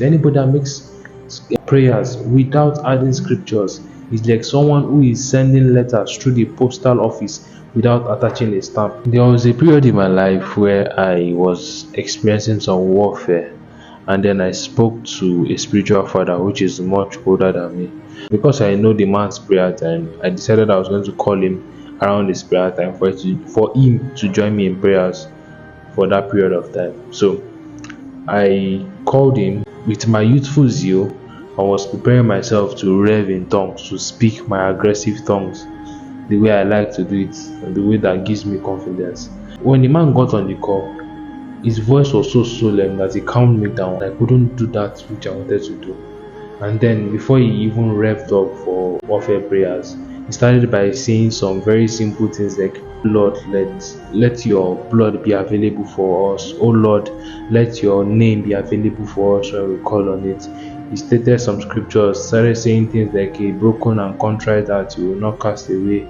Anybody that makes prayers without adding scriptures is like someone who is sending letters through the postal office without attaching a stamp. There was a period in my life where I was experiencing some warfare, and then I spoke to a spiritual father which is much older than me. Because I know the man's prayer time, I decided I was going to call him around his prayer time for him to join me in prayers for that period of time. So I called him with my youthful zeal. I was preparing myself to rev in tongues, to speak my aggressive tongues, the way I like to do it, and the way that gives me confidence. When the man got on the call, his voice was so solemn that he calmed me down. I couldn't do that which I wanted to do. And then before he even revved up for warfare prayers, he started by saying some very simple things like, Lord, let your blood be available for us. Oh Lord, let your name be available for us when we call on it. He stated some scriptures, started saying things like, a broken and contrite heart you will not cast away.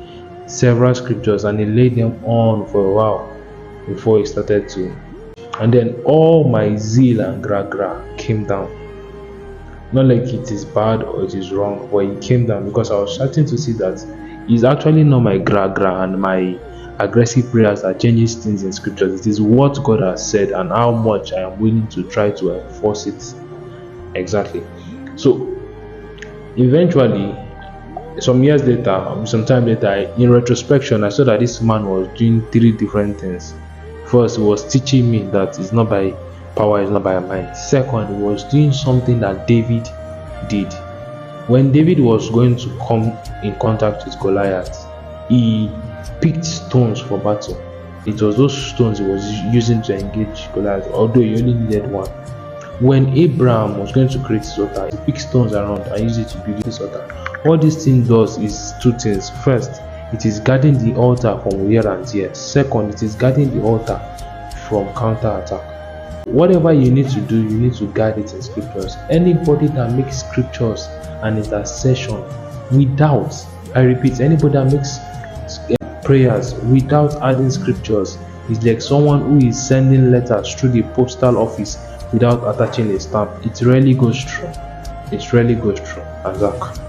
Several scriptures, and he laid them on for a while before he started to. And then all my zeal and gra came down. Not like it is bad or it is wrong, but it came down because I was starting to see that it's actually not my gra and my aggressive prayers that changes things in scriptures. It is what God has said and how much I am willing to try to enforce it exactly. So eventually, some years later, sometime later, in retrospection, I saw that this man was doing three different things. First, he was teaching me that it's not by power, it's not by mind. Second, he was doing something that David did. When David was going to come in contact with Goliath, he picked stones for battle. It was those stones he was using to engage Goliath, although he only needed one. When Abraham was going to create his altar, he picked stones around and used it to build his altar. What this thing does is two things. First, it is guarding the altar from wear and tear. Second, it is guarding the altar from counter-attack. Whatever you need to do, you need to guard it in scriptures. Anybody that makes scriptures an intercession without, I repeat, anybody that makes prayers without adding scriptures is like someone who is sending letters through the postal office without attaching a stamp. It rarely goes through. It rarely goes through. Azak.